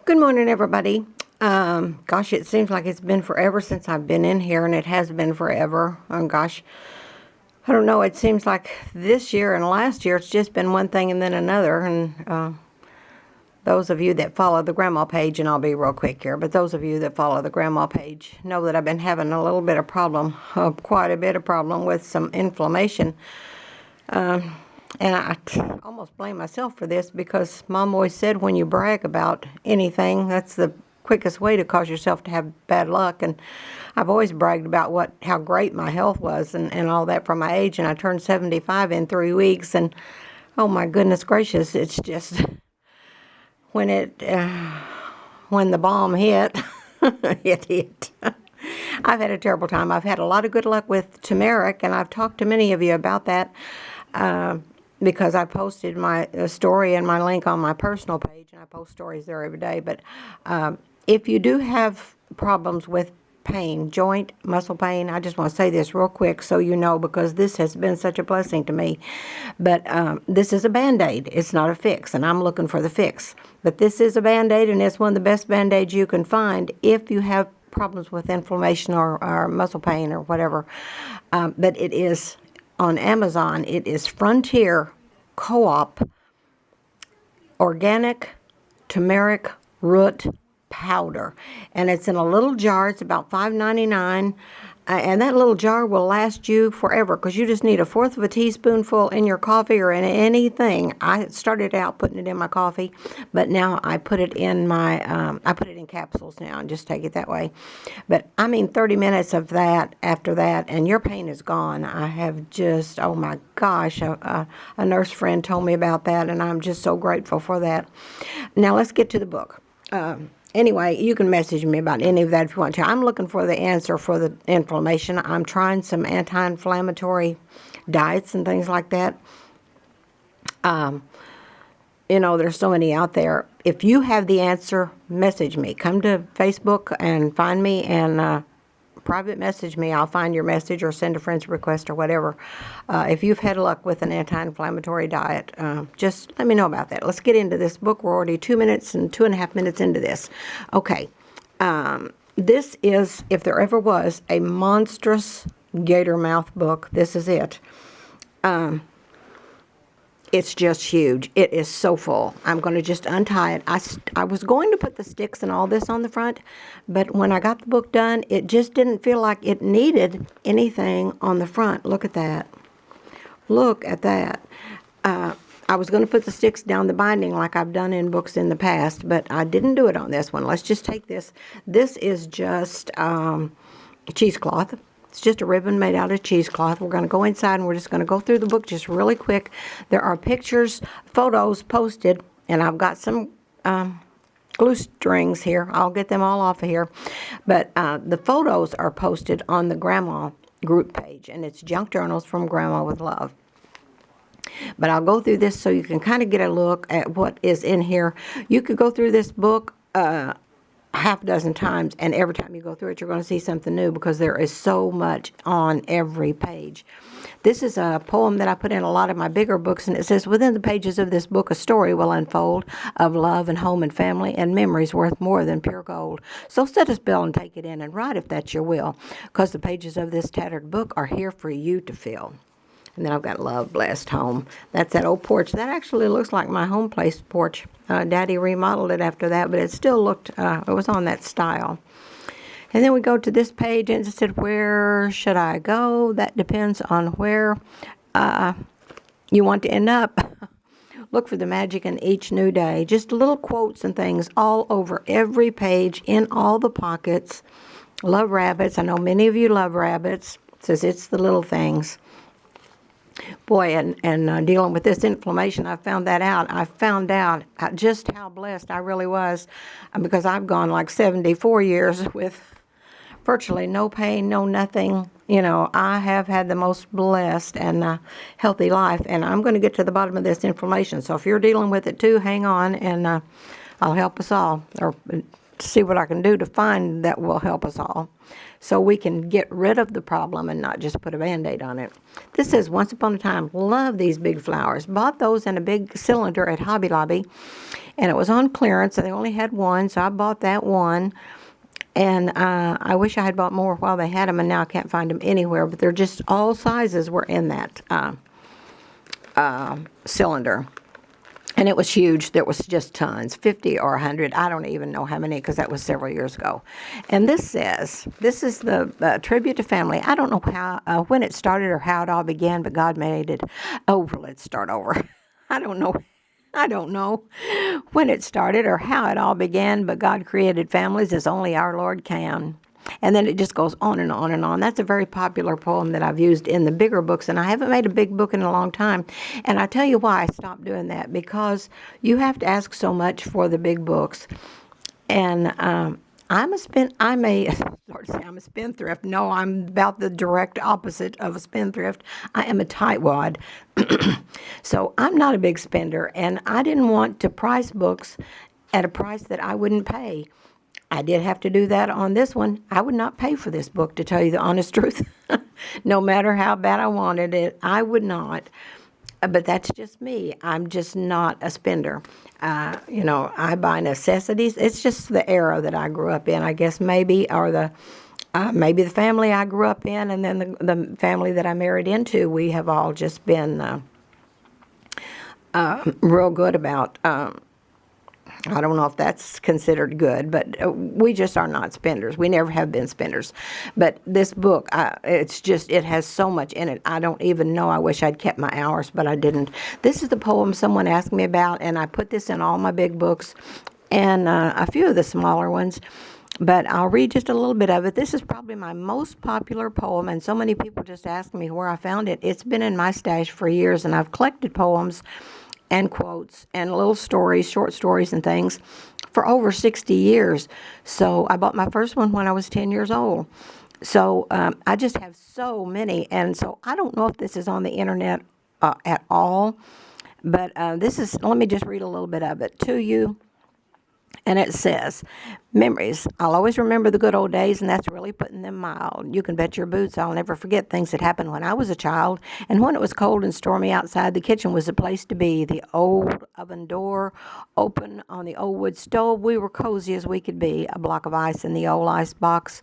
Good morning, everybody. Gosh, it seems like it's been forever since I've been in here, and it has been forever. Gosh, I don't know. It seems like this year and last year, it's just been one thing and then another. And those of you that follow the grandma page, and I'll be real quick here, but those of you that follow the grandma page know that I've been having a little bit of problem, quite a bit of problem with some inflammation. And I almost blame myself for this because Mom always said when you brag about anything, that's the quickest way to cause yourself to have bad luck. And I've always bragged about how great my health was and all that for my age. And I turned 75 in 3 weeks. And oh my goodness gracious, it's just when the bomb hit, it hit. I've had a terrible time. I've had a lot of good luck with turmeric, and I've talked to many of you about that. Because I posted my story and my link on my personal page, and I post stories there every day. But if you do have problems with pain, joint, muscle pain, I just want to say this real quick so you know, because this has been such a blessing to me. But this is a Band-Aid. It's not a fix, and I'm looking for the fix. But this is a Band-Aid, and it's one of the best Band-Aids you can find if you have problems with inflammation or muscle pain or whatever. But it is on Amazon. It is Frontier Co-op Organic Turmeric Root Powder, and it's in a little jar. It's about $5.99, and that little jar will last you forever because you just need 1/4 of a teaspoonful in your coffee or in anything. I started out putting it in my coffee, but now I put it in I put it in capsules now and just take it that way. But I mean 30 minutes of that after that, and your pain is gone. I have just, oh my gosh, a nurse friend told me about that, and I'm just so grateful for that. Now let's get to the book. Anyway, you can message me about any of that if you want to. I'm looking for the answer for the inflammation. I'm trying some anti-inflammatory diets and things like that. There's so many out there. If you have the answer, message me. Come to Facebook and find me and private message me. I'll find your message or send a friend's request or whatever. If you've had luck with an anti-inflammatory diet, just let me know about that. Let's get into this book. We're already 2 minutes and 2.5 minutes into this. Okay. This is, if there ever was, a monstrous gator mouth book. This is it. It's just huge. It is so full. I'm going to just untie it. I was going to put the sticks and all this on the front, but when I got the book done, it just didn't feel like it needed anything on the front. Look at that. Look at that. I was going to put the sticks down the binding like I've done in books in the past, but I didn't do it on this one. Let's just take this. This is just cheesecloth. It's just a ribbon made out of cheesecloth. We're going to go inside and we're just going to go through the book just really quick. There are pictures, photos posted, and I've got some glue strings here. I'll get them all off of here. But the photos are posted on the Grandma group page, and it's Junk Journals from Grandma with Love. But I'll go through this so you can kind of get a look at what is in here. You could go through this book half a dozen times, and every time you go through it, you're going to see something new because there is so much on every page. This is a poem that I put in a lot of my bigger books, and it says, within the pages of this book, a story will unfold of love and home and family and memories worth more than pure gold. So set a spell and take it in and write if that's your will, because the pages of this tattered book are here for you to fill. And then I've got Love, Blessed Home. That's that old porch. That actually looks like my home place porch. Daddy remodeled it after that, but it still looked, it was on that style. And then we go to this page, and it said, where should I go? That depends on where you want to end up. Look for the magic in each new day. Just little quotes and things all over every page, in all the pockets. Love rabbits. I know many of you love rabbits. It says it's the little things. Boy, and dealing with this inflammation, I found that out. I found out just how blessed I really was, because I've gone like 74 years with virtually no pain, no nothing. I have had the most blessed and healthy life, and I'm going to get to the bottom of this inflammation. So if you're dealing with it too, hang on, and I'll help us all. Or see what I can do to find that will help us all, so we can get rid of the problem and not just put a Band-Aid on it. This says, once upon a time, love these big flowers. Bought those in a big cylinder at Hobby Lobby, and it was on clearance, and they only had one, so I bought that one. And I wish I had bought more while they had them, and now I can't find them anywhere. But they're just all sizes were in that cylinder. And it was huge. There was just tons, 50 or 100. I don't even know how many, because that was several years ago. And this says, this is the tribute to family. I don't know how when it started or how it all began, but God made it. Oh, let's start over. I don't know. I don't know when it started or how it all began, but God created families as only our Lord can. And then it just goes on and on and on. That's a very popular poem that I've used in the bigger books, and I haven't made a big book in a long time. And I tell you why I stopped doing that, because you have to ask so much for the big books. And I'm a spendthrift. No, I'm about the direct opposite of a spendthrift. I am a tightwad. So I'm not a big spender, and I didn't want to price books at a price that I wouldn't pay. I did have to do that on this one. I would not pay for this book, to tell you the honest truth. No matter how bad I wanted it, I would not. But that's just me. I'm just not a spender. I buy necessities. It's just the era that I grew up in, I guess, maybe, or maybe the family I grew up in, and then the family that I married into. We have all just been real good about. I don't know if that's considered good, but we just are not spenders. We never have been spenders. But this book, it has so much in it. I don't even know. I wish I'd kept my hours, but I didn't. This is the poem someone asked me about, and I put this in all my big books and a few of the smaller ones. But I'll read just a little bit of it. This is probably my most popular poem, and so many people just ask me where I found it. It's been in my stash for years, and I've collected poems and quotes and little stories, short stories and things for over 60 years. So I bought my first one when I was 10 years old. So I just have so many. And so I don't know if this is on the internet at all, but let me just read a little bit of it to you. And it says, memories. I'll always remember the good old days, and that's really putting them mild. You can bet your boots I'll never forget things that happened when I was a child. And when it was cold and stormy outside, the kitchen was the place to be. The old oven door open on the old wood stove. We were cozy as we could be. A block of ice in the old ice box,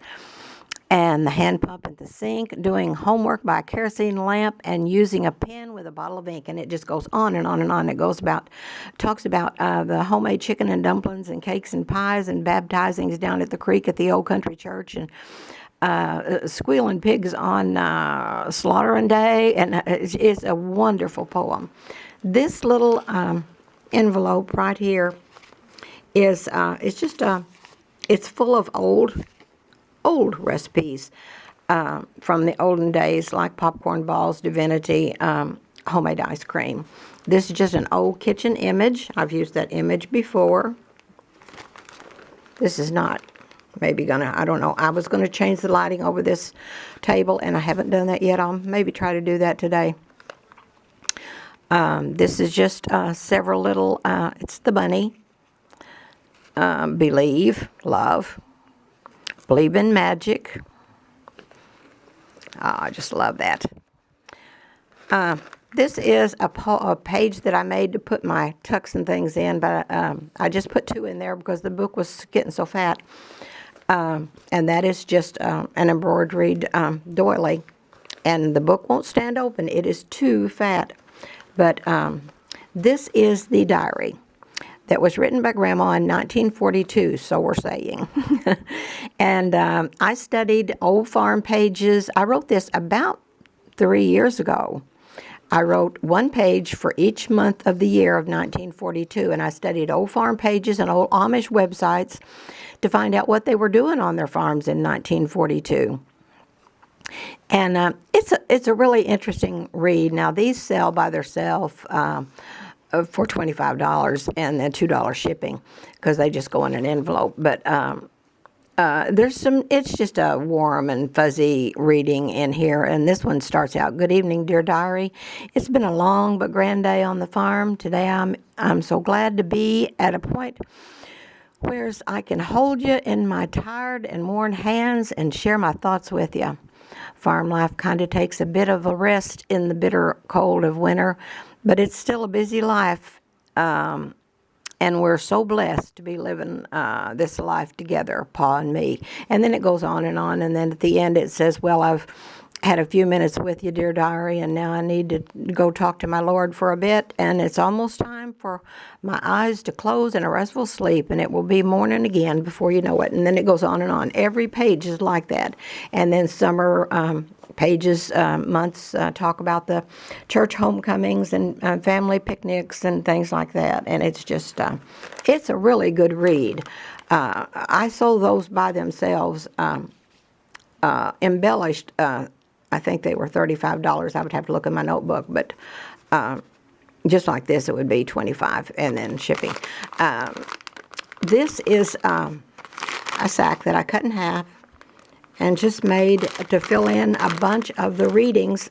and the hand pump at the sink, doing homework by a kerosene lamp, and using a pen with a bottle of ink. And it just goes on and on and on. It talks about the homemade chicken and dumplings and cakes and pies and baptizings down at the creek at the old country church, and squealing pigs on slaughtering day. And it's a wonderful poem. This little envelope right here is it's full of old recipes from the olden days, like popcorn balls, divinity, homemade ice cream. This is just an old kitchen image. I've used that image before. This is not maybe I don't know. I was gonna change the lighting over this table, and I haven't done that yet. I'll maybe try to do that today. This is just several little, it's the bunny. Believe, love. Believe in magic. Oh, I just love that. This is a page that I made to put my tucks and things in, but I just put 2 in there because the book was getting so fat. And that is just an embroidered doily. And the book won't stand open. It is too fat. But this is the diary that was written by Grandma in 1942, so we're saying. And I studied old farm pages. I wrote this about 3 years ago. I wrote 1 page for each month of the year of 1942, and I studied old farm pages and old Amish websites to find out what they were doing on their farms in 1942. And it's a really interesting read. Now, these sell by themselves for $25 and then $2 shipping, because they just go in an envelope. But it's just a warm and fuzzy reading in here. And this one starts out, "Good evening, dear diary. It's been a long but grand day on the farm. Today I'm so glad to be at a point whereas I can hold you in my tired and worn hands and share my thoughts with you. Farm life kind of takes a bit of a rest in the bitter cold of winter, but it's still a busy life. And we're so blessed to be living this life together, Pa and me. And then it goes on, and then at the end it says, well, I've had a few minutes with you, dear diary, and now I need to go talk to my Lord for a bit, and it's almost time for my eyes to close in a restful sleep, and it will be morning again before you know it. And then it goes on and on. Every page is like that. And then summer pages, months talk about the church homecomings and family picnics and things like that. And it's just, it's a really good read. I sold those by themselves, embellished. I think they were $35. I would have to look in my notebook, but just like this, it would be $25, and then shipping. This is a sack that I cut in half and just made to fill in a bunch of the readings.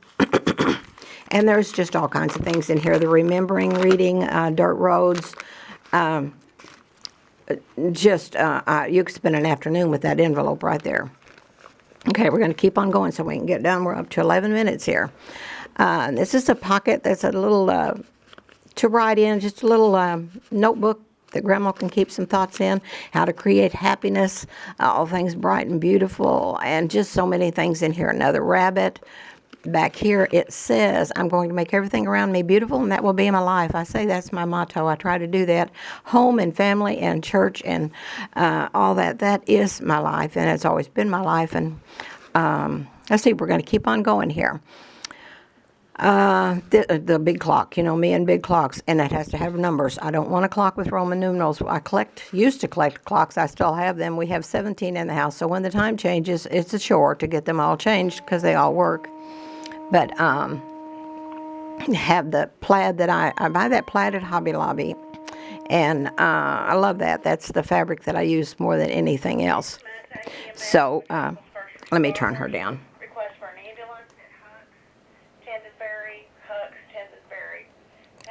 And there's just all kinds of things in here. The remembering reading, dirt roads. You could spend an afternoon with that envelope right there. Okay, we're going to keep on going so we can get done. We're up to 11 minutes here. This is a pocket that's a little to write in, just a little notebook that Grandma can keep some thoughts in, how to create happiness, all things bright and beautiful, and just so many things in here. Another rabbit. Back here it says, I'm going to make everything around me beautiful, and that will be my life. I say that's my motto. I try to do that. Home and family and church and all that. That is my life, and it's always been my life. And let's see, we're going to keep on going here. The big clock, me and big clocks, and it has to have numbers. I don't want a clock with Roman numerals. Used to collect clocks. I still have them. We have 17 in the house, so when the time changes, it's a chore to get them all changed because they all work. But have the plaid that I buy that plaid at Hobby Lobby, and I love that. That's the fabric that I use more than anything else. So let me turn her down. Request for an ambulance at Kansas Ferry, Hucks, Kansas Ferry.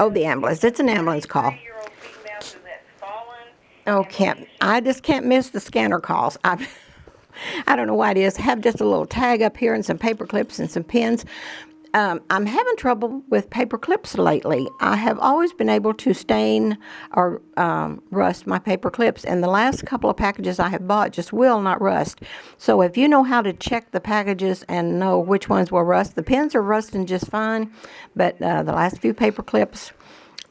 Oh, the ambulance. It's an ambulance call. Oh, I just can't miss the scanner calls. I don't know why it is. I have just a little tag up here and some paper clips and some pins. I'm having trouble with paper clips lately. I have always been able to stain or rust my paper clips, and the last couple of packages I have bought just will not rust. So if you know how to check the packages and know which ones will rust, the pins are rusting just fine, but the last few paper clips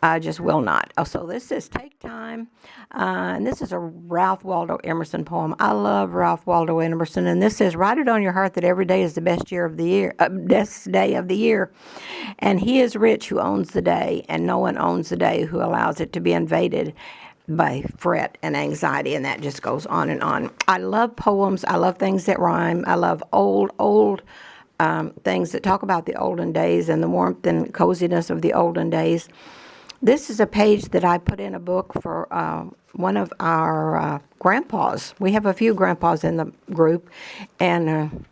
I just will not. Oh, so this is Take Time, and this is a Ralph Waldo Emerson poem. I love Ralph Waldo Emerson, and this says, write it on your heart that every day is the best day of the year. And he is rich who owns the day, and no one owns the day who allows it to be invaded by fret and anxiety, and that just goes on and on. I love poems. I love things that rhyme. I love old things that talk about the olden days and the warmth and coziness of the olden days. This is a page that I put in a book for one of our grandpas. We have a few grandpas in the group, and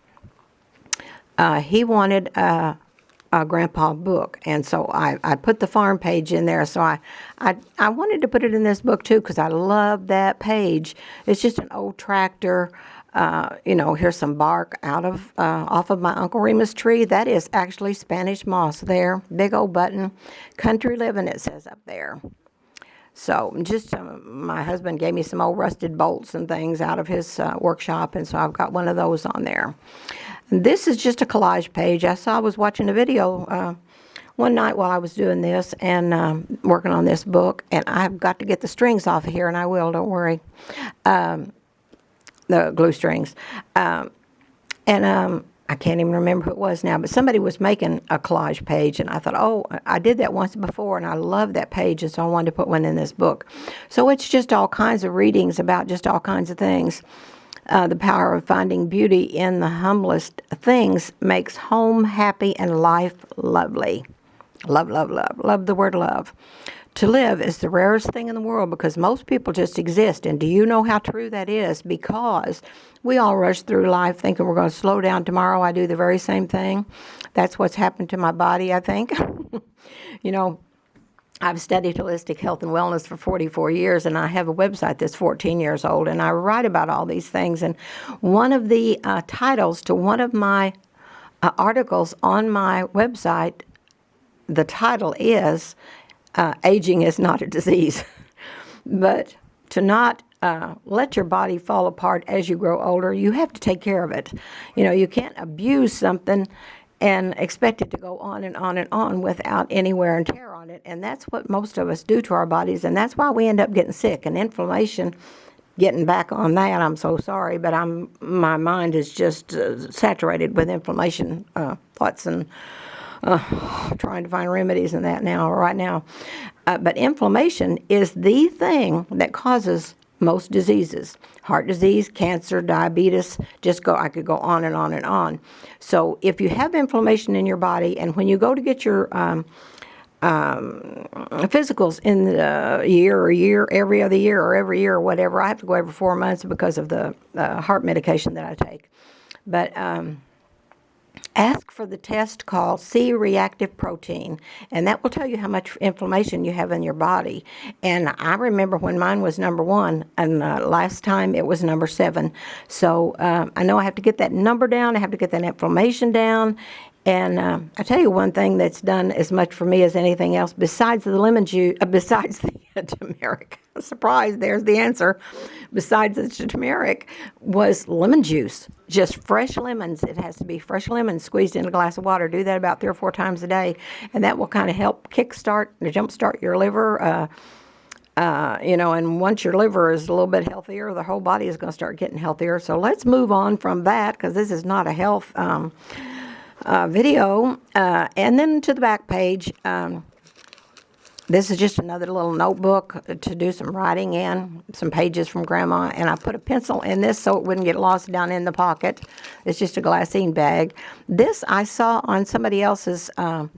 he wanted a grandpa book, and so I put the farm page in there. So I wanted to put it in this book too because I love that page. It's just an old tractor. Here's some bark off of my Uncle Remus tree. That is actually Spanish moss there. Big old button. Country living, it says up there. So just my husband gave me some old rusted bolts and things out of his workshop, and so I've got one of those on there. And this is just a collage page. I was watching a video one night while I was doing this and working on this book, and I've got to get the strings off of here, and I will, don't worry. The glue strings. I can't even remember who it was now, but somebody was making a collage page, and I thought, oh, I did that once before, and I love that page, and so I wanted to put one in this book. So it's just all kinds of readings about just all kinds of things. The power of finding beauty in the humblest things makes home happy and life lovely. Love, love, love. Love the word love. To live is the rarest thing in the world because most people just exist. And do you know how true that is? Because we all rush through life thinking we're going to slow down tomorrow. I do the very same thing. That's what's happened to my body, I think. I've studied holistic health and wellness for 44 years, and I have a website that's 14 years old, and I write about all these things. And one of the titles to one of my articles on my website, the title is Aging is Not a Disease. But to not let your body fall apart as you grow older, you have to take care of it. You know, you can't abuse something and expect it to go on and on and on without any wear and tear on it. And that's what most of us do to our bodies, and that's why we end up getting sick. And inflammation, getting back on that, I'm so sorry, but my mind is just saturated with inflammation thoughts and trying to find remedies in that right now. But inflammation is the thing that causes most diseases. Heart disease, cancer, diabetes, I could go on and on and on. So if you have inflammation in your body, and when you go to get your physicals in the every other year or every year or whatever, I have to go every 4 months because of the heart medication that I take. But ask for the test called C-reactive protein, and that will tell you how much inflammation you have in your body. And I remember when mine was number 1, and last time it was number 7. So I know I have to get that number down. I have to get that inflammation down. And I tell you one thing that's done as much for me as anything else, besides the lemon juice, besides the turmeric. Surprise, there's the answer. Besides the turmeric, was lemon juice. Just fresh lemons. It has to be fresh lemons squeezed in a glass of water. Do that about 3 or 4 times a day, and that will kind of help jumpstart your liver. And once your liver is a little bit healthier, the whole body is going to start getting healthier. So let's move on from that, because this is not a health video. And then to the back page, this is just another little notebook to do some writing in, some pages from Grandma. And I put a pencil in this so it wouldn't get lost down in the pocket. It's just a glassine bag. This I saw on somebody else's, and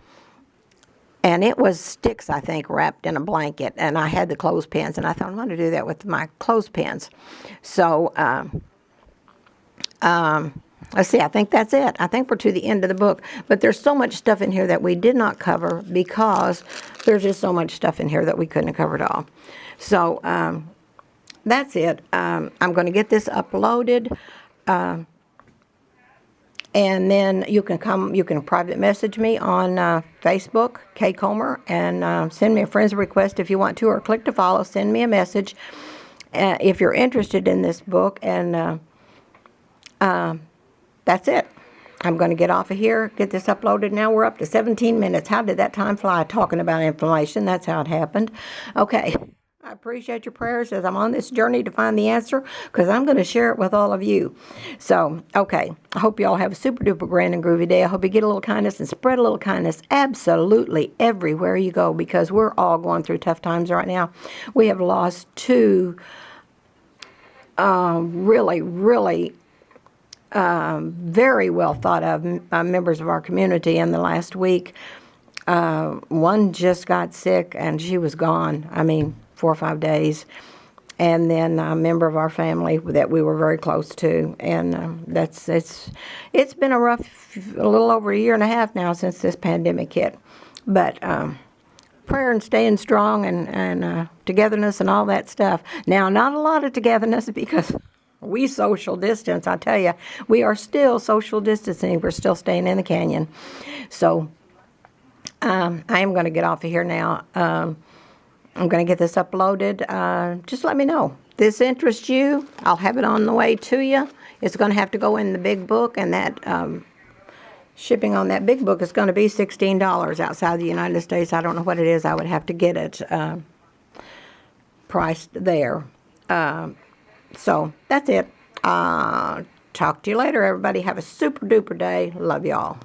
it was sticks, I think, wrapped in a blanket. And I had the clothespins, and I thought I'm going to do that with my clothespins. So, let's see, I think that's it. I think we're to the end of the book. But there's so much stuff in here that we did not cover because there's just so much stuff in here that we couldn't have covered all. So that's it. I'm going to get this uploaded. And then you can private message me on Facebook, Kay Comer, and send me a friend's request if you want to, or click to follow, send me a message if you're interested in this book. And that's it. I'm going to get off of here, get this uploaded. Now we're up to 17 minutes. How did that time fly talking about inflammation? That's how it happened. Okay. I appreciate your prayers as I'm on this journey to find the answer, because I'm going to share it with all of you. So, okay. I hope you all have a super duper grand and groovy day. I hope you get a little kindness and spread a little kindness absolutely everywhere you go, because we're all going through tough times right now. We have lost 2 really, really very well thought of members of our community in the last week. One just got sick and she was gone. 4 or 5 days. And then a member of our family that we were very close to. And it's been a little over 1.5 years now since this pandemic hit. But prayer and staying strong and togetherness and all that stuff. Now, not a lot of togetherness, because we social distance. I tell you, we are still social distancing. We're still staying in the canyon. So I am going to get off of here now. I'm going to get this uploaded. Just let me know. If this interests you, I'll have it on the way to you. It's going to have to go in the big book, and that shipping on that big book is going to be $16 outside the United States. I don't know what it is. I would have to get it priced there. So that's it. Talk to you later, everybody. Have a super duper day. Love y'all.